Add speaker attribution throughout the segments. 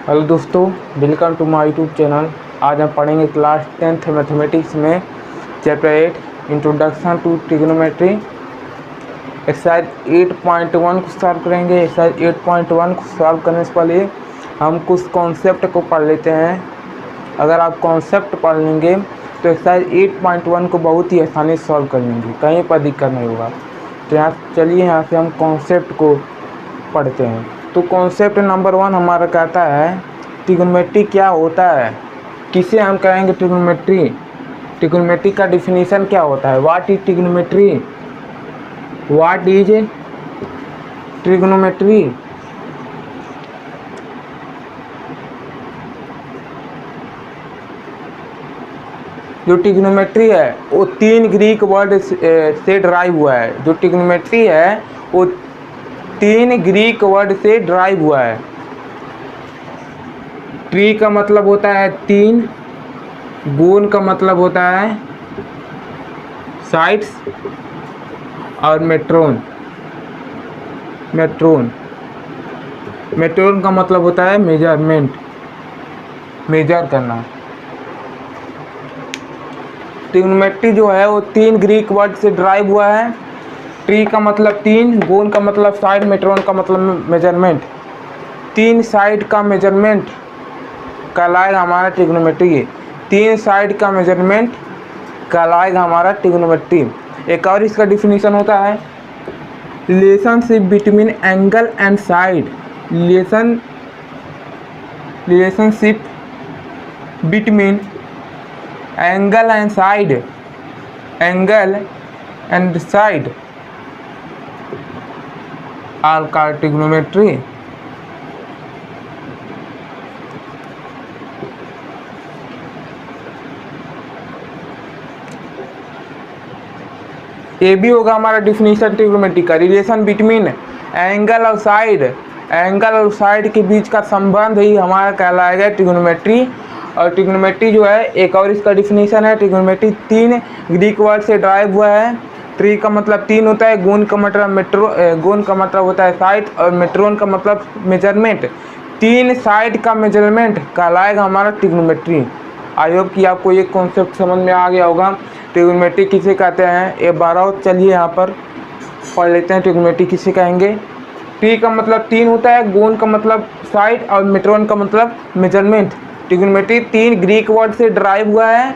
Speaker 1: Hello दोस्तों, welcome to my YouTube channel. आज हम पढ़ेंगे क्लास 10th मैथमेटिक्स में chapter 8 introduction to trigonometry. Exercise 8.1 को सॉल्व करेंगे। एक्सरसाइज 8.1 को सॉल्व करने से पहले हम कुछ कॉन्सेप्ट को पढ़ लेते हैं। अगर आप कॉन्सेप्ट पढ़ लेंगे तो एक्सरसाइज 8.1 को बहुत ही आसानी से सॉल्व कर लेंगे, कहीं पर दिक्कत नहीं होगा। तो यहाँ से हम कॉन्सेप्ट को पढ़ते हैं। तो कॉन्सेप्ट नंबर 1 हमारा कहता है ट्रिग्नोमेट्री क्या होता है, किसे हम कहेंगे ट्रिग्नोमेट्री। ट्रिग्नोमेट्री का डिफिनीशन क्या होता है, what is trigonometry, what is trigonometry. जो ट्रिग्नोमेट्री है वो 3 ग्रीक वर्ड से ड्राइव हुआ है। जो ट्रिग्नोमेट्री है वो 3 ग्रीक वर्ड से ड्राइव हुआ है। ट्री का मतलब होता है 3, गोन का मतलब होता है साइड्स, और मेट्रोन का मतलब होता है मेजरमेंट, मेजर करना। ट्रिग्नोमेट्री जो है वो 3 ग्रीक वर्ड से ड्राइव हुआ है। ट्री का मतलब 3, गोन का मतलब साइड, मेट्रोन का मतलब मेजरमेंट। 3 साइड का मेजरमेंट कहलाएगा हमारा ट्रिग्नोमेट्री। 3 साइड का मेजरमेंट कहलाएगा हमारा ट्रिग्नोमेट्री। एक और इसका डिफिनीशन होता है relationship between angle and side. Relationship between angle and side, angle and side are called trigonometry. ये भी होगा हमारा डिफिनीशन ट्रिग्नोमेट्री का, रिलेशन बिटवीन एंगल और साइड, एंगल और साइड के बीच का संबंध ही हमारा कहलाएगा ट्रिग्नोमेट्री। और ट्रिग्नोमेट्री जो है एक और इसका डिफिनीशन है, ट्रिग्नोमेट्री 3 ग्रीक वर्ड से ड्राइव हुआ है। ट्री का मतलब 3 होता है, गोन का मतलब होता है साइड, और मेट्रोन का मतलब मेजरमेंट। 3 साइड का मेजरमेंट कहलाएगा हमारा ट्रिग्नोमेट्री। आई होप कि आपको ये कॉन्सेप्ट समझ में आ गया होगा। ट्रिग्नोमेट्री किसे कहते हैं ये 12 चलिए यहाँ पर पढ़ लेते हैं। ट्रिग्नोमेट्री किसे कहेंगे। ट्री का मतलब 3 होता है, गोन का मतलब साइड, और मेट्रोन का मतलब मेजरमेंट। ट्रिग्नोमेट्री 3 ग्रीक वर्ड से ड्राइव हुआ है।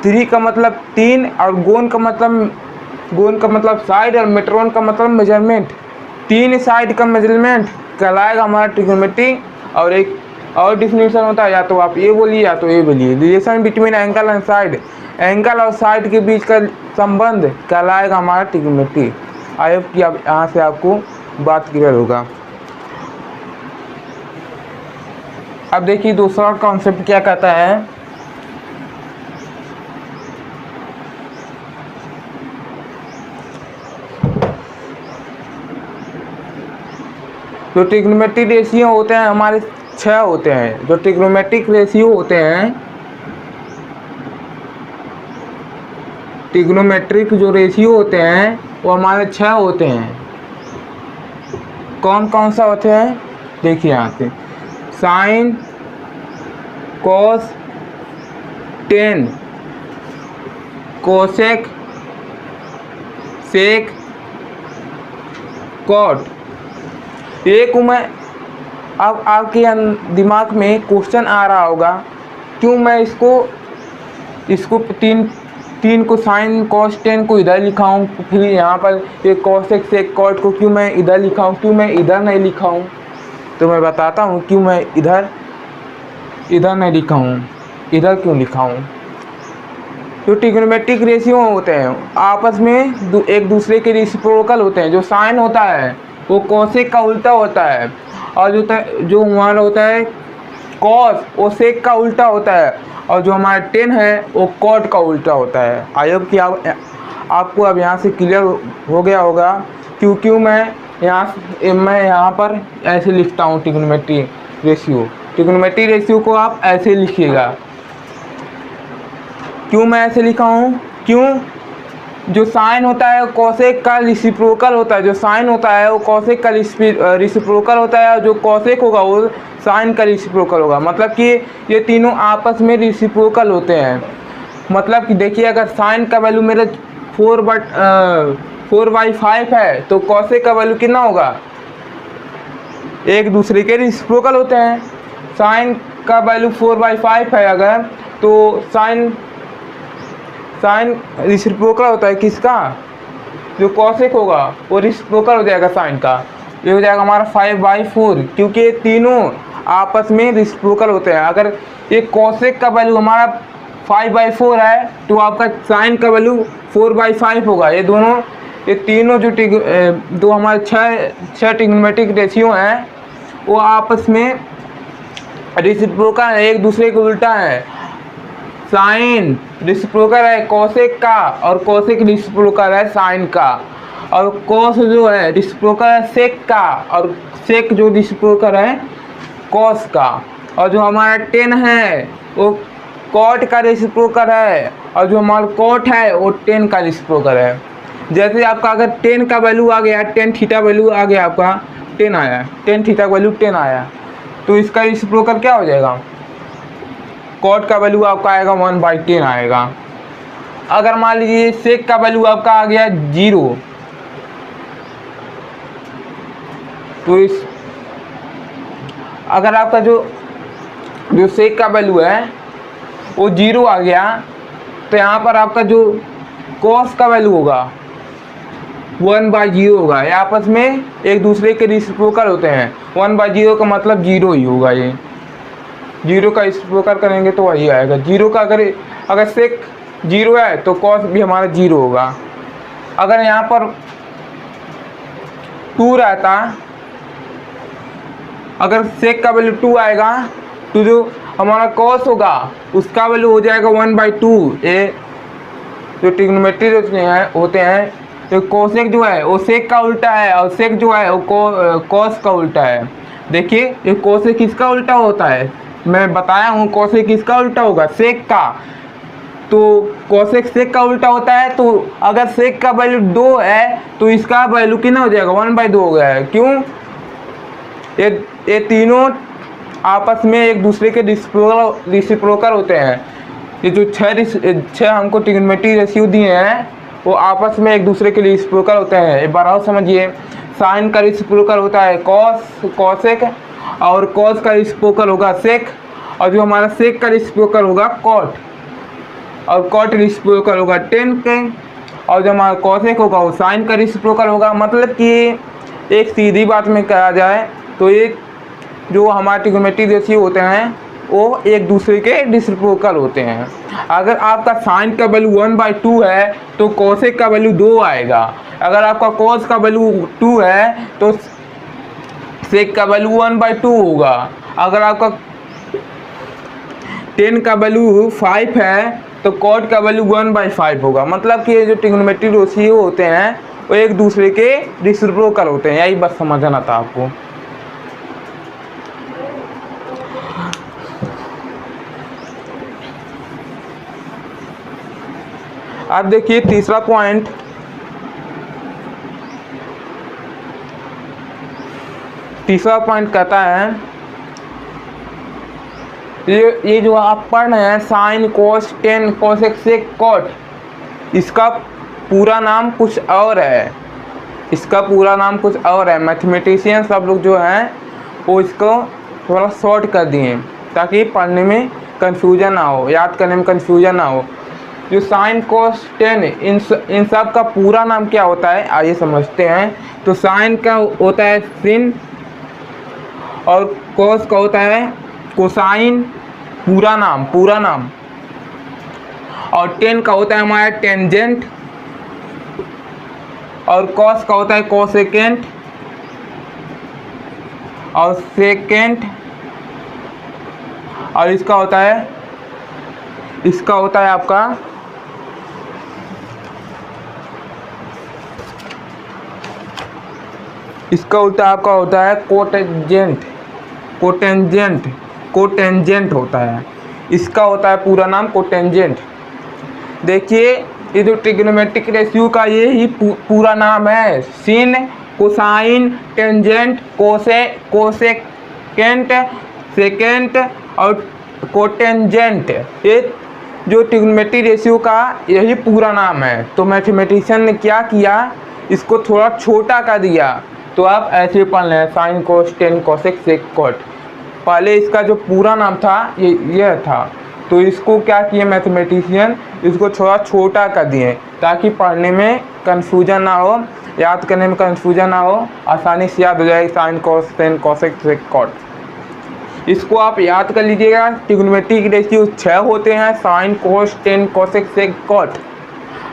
Speaker 1: ट्री का मतलब 3 और गोन का मतलब साइड, और मेट्रोन का मतलब मेजरमेंट। 3 साइड का मेजरमेंट कहलाएगा हमारा ट्रिग्नोमेट्री। और एक और डिफिनीशन होता है, या तो आप ये बोलिए या तो ये बोलिए, relation between angle and side, angle और साइड के बीच का संबंध कहलाएगा हमारा ट्रिग्नोमेट्री। आई होप कि अब यहाँ से आपको बात क्लियर होगा। अब देखिए दूसरा कॉन्सेप्ट क्या कहता है। जो ट्रिग्नोमेट्रिक रेशियो होते हैं हमारे 6 होते हैं। जो ट्रिग्नोमेट्रिक रेशियो होते हैं, ट्रिग्नोमेट्रिक जो रेशियो होते हैं वो हमारे 6 होते हैं। कौन कौन सा होते हैं देखिए यहाँ से, sign, cos, ten, cosec, sec, cot. एक मैं अब आपके दिमाग में क्वेश्चन आ रहा होगा, क्यों मैं इसको तीन को साइन कॉस टेन को इधर लिखा हूँ, फिर यहाँ पर एक कॉसेक सेक कॉट को क्यों मैं इधर लिखा हूँ, क्यों मैं इधर नहीं लिखा हूँ। तो मैं बताता हूँ क्यों मैं इधर नहीं लिखा हूँ, इधर क्यों लिखा हूँ। जो ट्रिग्नोमेट्रिक रेशियो होते हैं आपस में एक दूसरे के रेसिप्रोकल होते हैं। जो साइन होता है वो कोसेक का उल्टा होता है, और जो हमारा होता है कॉस वो सेक का उल्टा होता है, और जो हमारा टेन है वो कॉट का उल्टा होता है। आई होप कि आपको अब यहाँ से क्लियर हो गया होगा क्यों मैं यहाँ पर ऐसे लिखता हूँ ट्रिग्नोमेट्रिक रेशियो। ट्रिग्नोमेट्रिक रेशियो को आप ऐसे लिखिएगा। क्यों मैं ऐसे लिखा हूँ, क्यों जो साइन होता है कोसेक का रिसिप्रोकल होता है, जो साइन होता है वो कोसेक का रिसिप्रोकल होता है, और जो कोसेक होगा वो साइन का रिसिप्रोकल होगा। मतलब कि ये तीनों आपस में रिसिप्रोकल होते हैं। मतलब कि देखिए, अगर साइन का वैल्यू मेरे 4/5 है तो कोसेक का वैल्यू कितना होगा, एक दूसरे के रिसिप्रोकल होते हैं। साइन का वैल्यू 4/5 है अगर, तो साइन रिसिप्रोकल होता है किसका, जो कोसेक होगा वो रिसिप्रोकल हो जाएगा साइन का। ये हो जाएगा हमारा 5/4, क्योंकि ये तीनों आपस में रिसिप्रोकल होते हैं। अगर ये कोसेक का वैल्यू हमारा 5/4 है तो आपका साइन का वैल्यू 4/5 होगा। ये तीनों जो हमारे छः ट्रिग्नोमेट्रिक रेशियो हैं वो आपस में रिसिप्रोकल है, एक दूसरे के उल्टा है। साइन रिसिप्रोकल है कोसेक का और कोसेक रिसिप्रोकल है साइन का, और कोस जो है रिसिप्रोकल है सेक का और सेक जो रिसिप्रोकल है कॉस का, और जो हमारा 10 है वो कॉट का रिसिप्रोकल है, और जो हमारा कॉट है वो 10 का रिसिप्रोकल है। जैसे आपका अगर 10 का वैल्यू आ गया, 10 थीटा वैल्यू आ गया, आपका 10 आया, 10 थीटा वैल्यू 10 आया, तो इसका रिसिप्रोकल क्या हो जाएगा, कॉट का वैल्यू आपका आएगा 1/10 आएगा। अगर मान लीजिए सेक का वैल्यू आपका आ गया 0, तो अगर आपका जो सेक का वैल्यू है वो 0 आ गया, तो यहाँ पर आपका जो कॉस का वैल्यू होगा 1/0 होगा। ये आपस में एक दूसरे के रिसिप्रोकल होते हैं। 1/0 का मतलब 0 ही होगा। ये 0 का रिसिप्रोकल करेंगे तो वही आएगा। 0 का अगर सेक 0 है तो कॉस भी हमारा 0 होगा। अगर यहाँ पर 2 रहता, अगर सेक का वैल्यू 2 आएगा तो जो हमारा कॉस होगा उसका वैल्यू हो जाएगा 1/2। ये जो ट्रिग्नोमेट्री होते हैं, तो कोसेक जो है वो सेक का उल्टा है, और सेक जो है वो कॉस का उल्टा है। देखिए, ये कोसेक किसका उल्टा होता है, मैं बताया हूँ कोसेक किसका उल्टा होगा, सेक का। तो कोसेक सेक का उल्टा होता है, तो अगर सेक का वैल्यू 2 है तो इसका वैल्यू कितना हो जाएगा, 1/2 हो गया है। क्यों, ये तीनों आपस में एक दूसरे के रिसिप्रोकल होते हैं। ये जो छः हमको ट्रिग्नोमेट्री रेशियो दिए हैं वो आपस में एक दूसरे के रिसिप्रोकल होते हैं। एक बार और समझिए, साइन का रिसिप्रोकल होता है कोसेक, और कॉस का रिसिप्रोकल होगा सेक, और जो हमारा सेक का रिसिप्रोकल होगा कॉट, और कॉट रिसिप्रोकल होगा 10 के, और जो हमारा कोसेक होगा वो साइन का रिसिप्रोकल होगा। मतलब कि एक सीधी बात में कहा जाए तो ये जो हमारे ट्रिग्नोमेट्री रेशियो होते हैं वो एक दूसरे के रिसिप्रोकल होते हैं। अगर आपका साइन का वैल्यू 1/2 है तो कोसेक का वैल्यू 2 आएगा। अगर आपका कॉस का वैल्यू 2 है तो सेक का वैल्यू 1/2 होगा। अगर आपका 10 का वैल्यू 5 है तो कॉट का वैल्यू 1/5 होगा। मतलब कि ये जो ट्रिग्नोमेट्री रेशियो होते हैं वो एक दूसरे के रिसिप्रोकल होते हैं। यही बस समझना था आपको। अब देखिए तीसरा पॉइंट, कहता है ये जो आप पढ़ रहे हैं sine cos 10 cosec sec cot, इसका पूरा नाम कुछ और है। मैथमेटिशियन सब लोग जो हैं वो इसको थोड़ा शॉर्ट कर दिए ताकि पढ़ने में कंफ्यूजन ना हो, याद करने में कंफ्यूजन ना हो। जो साइन कोस 10 इन सब का पूरा नाम क्या होता है आइए समझते हैं। तो साइन का होता है सिन, और कोस का होता है कोसाइन, पूरा नाम, और 10 का होता है हमारा टेंजेंट, और कॉस का होता है कोसेकेंट, और सेकेंट, और इसका होता है आपका इसका उल्टा आपका होता है कोटेंजेंट होता है। इसका होता है पूरा नाम कोटेंजेंट। देखिए ये जो ट्रिग्नोमेट्रिक रेशियो का ये ही पूरा नाम है। सिन, कोसाइन, टेंजेंट, कोसेकेंट, सेकेंट और कोटेंजेंट, ये जो ट्रिग्नोमेट्रिक रेशियो का यही पूरा नाम है। तो मैथमेटिशियन ने क्या किया, इसको थोड़ा छोटा कर दिया। तो आप ऐसे पढ़ लें, साइन, कोस, टेन, कोसेक, सेक, कोट। पहले इसका जो पूरा नाम था ये था, तो इसको क्या किए मैथमेटिशियन, इसको थोड़ा छोटा कर दिए ताकि पढ़ने में कन्फ्यूजन ना हो, याद करने में कन्फ्यूजन ना हो, आसानी से याद हो जाए। साइन, कोस, टेन, कोसेक, सेक, कोट, इसको आप याद कर लीजिएगा। ट्रिग्नोमेट्रिक रेशियो 6 होते हैं, साइन, कोस, टेन, कोसेक, सेक, कोट।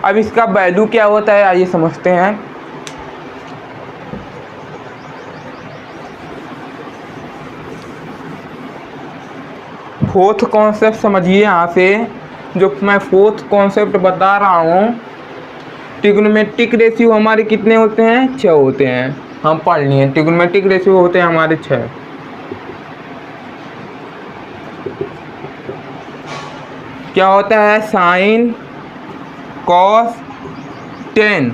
Speaker 1: अब इसका वैल्यू क्या होता है आइए समझते हैं। फोर्थ कॉन्सेप्ट समझिए यहाँ से, जो मैं फोर्थ कॉन्सेप्ट बता रहा हूँ। ट्रिग्नोमेट्रिक रेशियो हमारे कितने होते हैं, 6 होते हैं। हम पढ़ लिए ट्रिग्नोमेट्रिक रेशियो होते हैं हमारे 6। क्या होता है, साइन, कॉस, टेन।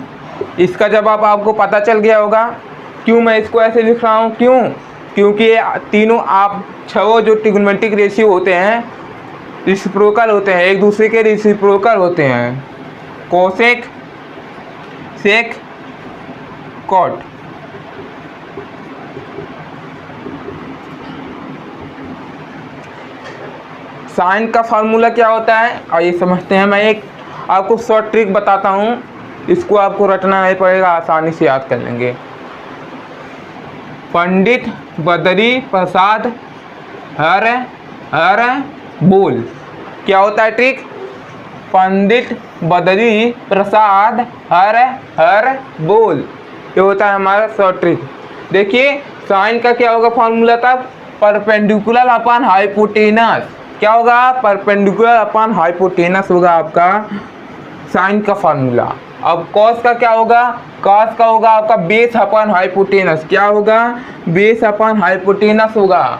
Speaker 1: इसका जवाब आपको पता चल गया होगा। क्यों मैं इसको ऐसे लिख रहा हूँ, क्योंकि ये तीनों आप 6 जो ट्रिग्नोमेट्रिक रेशियो होते हैं रिसिप्रोकल होते हैं, एक दूसरे के रिसिप्रोकल होते हैं। कोसेक, सेक, कोट। साइन का फार्मूला क्या होता है आइए समझते हैं। मैं एक आपको शॉर्ट ट्रिक बताता हूँ, इसको आपको रटना नहीं पड़ेगा, आसानी से याद कर लेंगे। पंडित बदरी प्रसाद हर हर बोल। क्या होता है ट्रिक, पंडित बदरी प्रसाद हर हर बोल, ये होता है हमारा शॉर्ट ट्रिक। देखिए साइन का क्या होगा फॉर्मूला, तब परपेंडिकुलर अपॉन हाइपोटेनस। क्या होगा, परपेंडिकुलर अपॉन हाइपोटेनस होगा आपका साइन का फार्मूला। अब कॉस का क्या होगा, कॉस का होगा आपका बेस अपॉन हाइपोटेनस। क्या होगा, बेस अपॉन हाइपोटेनस होगा।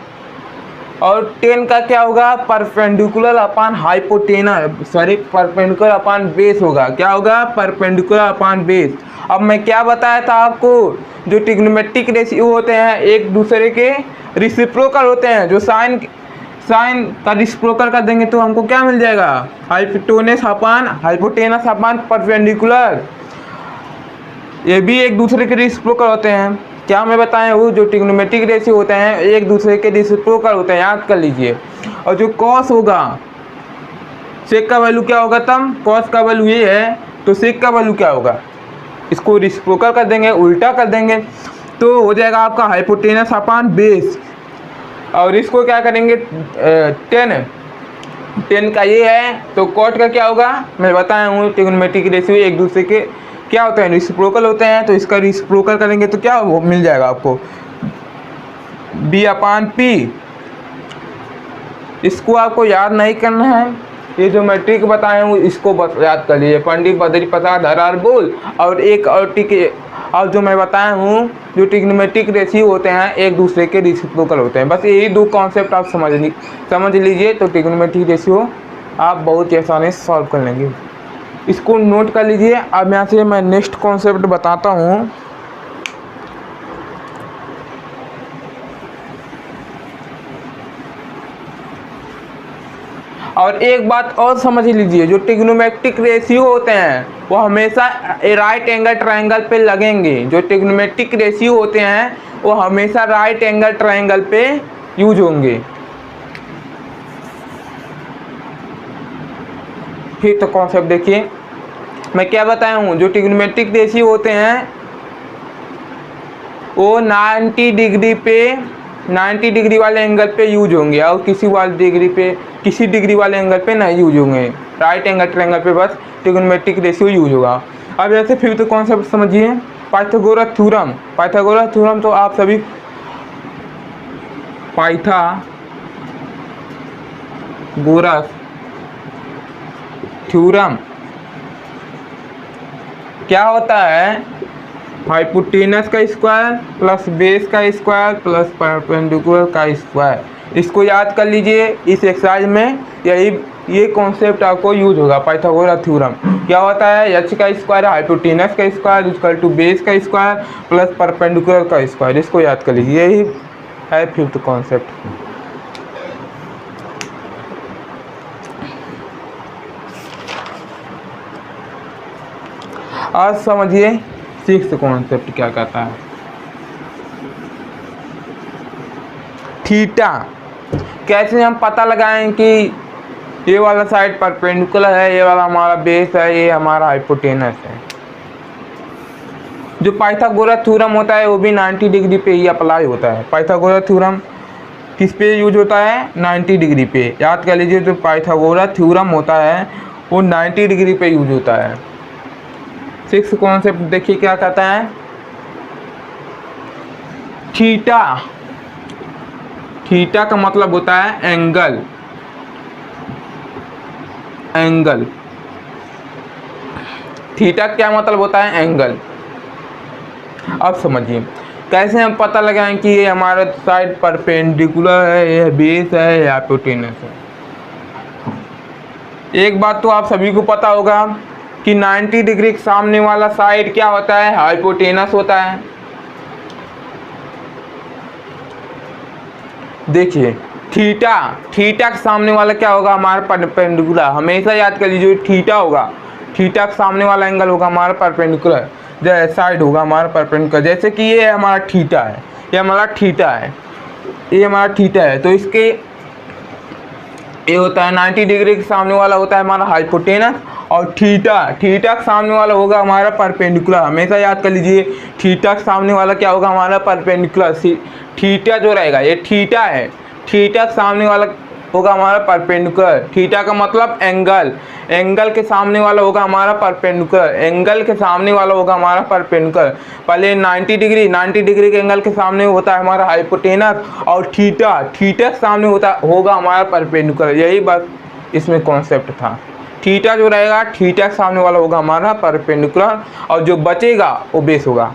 Speaker 1: और टेन का क्या होगा, perpendicular upon hypotenuse, sorry perpendicular upon base होगा। क्या होगा, परपेंडिकुलर अपॉन बेस। अब मैं क्या बताया था आपको, जो ट्रिग्नोमेट्रिक रेशियो होते हैं एक दूसरे के रिसिप्रोकल होते हैं। जो साइन का रिसिप्रोकल कर देंगे तो हमको क्या मिल जाएगा, हाइपोटेनस अपॉन परपेंडिकुलर। ये भी एक दूसरे के रिसिप्रोकल होते हैं। क्या मैं बताएं, वो जो ट्रिग्नोमेट्रिक रेशियो होते हैं एक दूसरे के रिसिप्रोकल होते हैं, याद कर लीजिए। और जो कॉस होगा, सेक का वैल्यू क्या होगा, तब कॉस का वैल्यू ये है तो सेक का वैल्यू क्या होगा, इसको रिसिप्रोकल कर देंगे, उल्टा कर देंगे तो हो जाएगा आपका हाइपोटेनस अपॉन बेस। और इसको क्या करेंगे, टेन का ये है तो कॉट का क्या होगा, मैं बताया हूँ ट्रिग्नोमेट्रिक रेशियो एक दूसरे के क्या होते हैं, रिसिप्रोकल होते हैं। तो इसका रिसिप्रोकल करेंगे तो क्या वो मिल जाएगा आपको, बी अपॉन पी। इसको आपको याद नहीं करना है, ये जो मैं ट्रिक बताया हूँ इसको याद कर लीजिए। पंडित बदरी प्रसाद हर हर बोल। और एक और ट्रिक और जो मैं बताया हूँ, जो ट्रिग्नोमेट्रिक रेशियो होते हैं एक दूसरे के रिसिप्रोकल होते हैं। बस यही 2 कॉन्सेप्ट आप समझ लीजिए तो ट्रिग्नोमेट्रिक रेशियो आप बहुत ही आसानी से सॉल्व कर लेंगे। इसको नोट कर लीजिए। अब यहाँ से मैं नेक्स्ट कॉन्सेप्ट बताता हूँ। और एक बात और समझ लीजिए, जो ट्रिग्नोमेट्रिक रेशियो होते हैं वो हमेशा राइट एंगल ट्रायंगल पे लगेंगे। जो ट्रिग्नोमेट्रिक रेशियो होते हैं वो हमेशा राइट एंगल ट्रायंगल पे यूज होंगे। फिर तो कॉन्सेप्ट देखिए, मैं क्या बताया हूँ, जो ट्रिग्नोमेट्रिक रेशियो होते हैं वो 90 डिग्री वाले एंगल पे यूज होंगे और किसी डिग्री वाले एंगल पे नहीं यूज होंगे। राइट एंगल ट्रायंगल पे बस ट्रिग्नोमेट्रिक रेशियो यूज होगा। अब जैसे फिफ्थ कॉन्सेप्ट समझिए, पाइथागोरस थ्योरम। पाइथागोरस थ्योरम तो आप सभी पाइथागोरस थ्योरम क्या होता है, हाइपोटेनस का स्क्वायर प्लस बेस का स्क्वायर प्लस परपेंडिकुलर का स्क्वायर। इसको याद कर लीजिए, इस एक्सरसाइज में ये कॉन्सेप्ट आपको यूज होगा, पाइथागोरस थ्योरम। क्या होता है, एच का स्क्वायर हाइपोटेनस का स्क्वायर इक्वल टू बेस का स्क्वायर प्लस परपेंडिकुलर का स्क्वायर। इसको याद कर लीजिए, यही है फिफ्थ कॉन्सेप्ट। आज समझिए सिक्स्थ कॉन्सेप्ट क्या कहता है। थीटा, कैसे हम पता लगाएं कि ये वाला साइड परपेंडिकुलर है, ये वाला हमारा बेस है, ये हमारा हाइपोटेनस है। जो पाइथागोरस थ्योरम होता है वो भी 90 डिग्री पे ही अप्लाई होता है। पाइथागोरस थ्योरम किस पे यूज होता है, 90 डिग्री पे। याद कर लीजिए, जो पाइथागोरस थ्योरम होता है वो 90 डिग्री पे यूज होता है। सिक्स्थ कॉन्सेप्ट देखिए क्या कहता है, थीटा। थीटा का मतलब होता है एंगल। एंगल, थीटा क्या मतलब होता है, एंगल। अब समझिए कैसे हम पता लगाएं कि ये हमारा साइड परपेंडिकुलर है, ये बेस है या हाइपोटेनस है। एक बात तो आप सभी को पता होगा कि 90 डिग्री के सामने वाला साइड क्या होता है, हाइपोटेनस होता है। देखिए थीटा, थीटा के सामने वाला क्या होगा, हमारा परपेंडिकुलर। हमेशा याद कर लीजिए थीटा होगा, थीटा के सामने वाला एंगल होगा हमारा परपेंडिकुलर, जो साइड होगा हमारा परपेंडिकुलर। जैसे कि ये हमारा थीटा है, ये हमारा थीटा है, ये हमारा थीटा है, तो इसके ये होता है 90 डिग्री के सामने वाला होता है हमारा हाइपोटेनस, और थीटा, थीटा के सामने वाला होगा हमारा परपेंडिकुलर। हमेशा याद कर लीजिए थीटा के सामने वाला क्या होगा, हमारा परपेंडिकुलर। थीटा जो रहेगा ये थीटा है, थीटा के सामने वाला होगा हमारा परपेंडिकुलर। थीटा का मतलब एंगल, एंगल के सामने वाला होगा हमारा परपेंडिकुलर, एंगल के सामने वाला होगा हमारा परपेंडिकुलर। पहले 90 डिग्री, 90 डिग्री के एंगल के सामने होता है हमारा हाइपोटेनस, और थीटा, थीटा के सामने होगा हमारा परपेंडिकुलर। यही बस इसमें कॉन्सेप्ट था। थीटा जो रहेगा, थीटा के सामने वाला होगा हमारा परपेंडिकुलर, और जो बचेगा वो बेस होगा,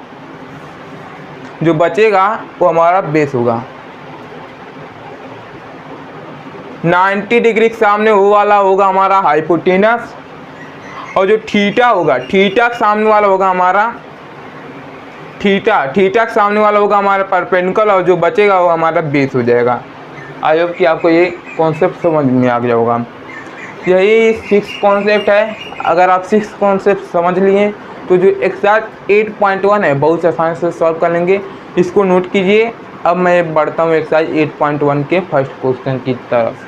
Speaker 1: जो बचेगा वो हमारा बेस होगा। 90 डिग्री के सामने वो वाला होगा हमारा हाइपोटेनस, और जो थीटा होगा, थीटा के सामने वाला होगा हमारा थीटा, थीटा के सामने वाला होगा हमारा परपेंडिकुलर, और जो बचेगा वो हमारा बेस हो जाएगा। आई होप कि आपको ये कॉन्सेप्ट समझ में आ गया होगा। यही 6 कॉन्सेप्ट है। अगर आप 6 कॉन्सेप्ट समझ लिए तो जो एक्सरसाइज 8.1 है बहुत आसानी से सॉल्व कर लेंगे। इसको नोट कीजिए। अब मैं बढ़ता हूँ एक्सरसाइज 8.1 के फर्स्ट क्वेश्चन की तरफ।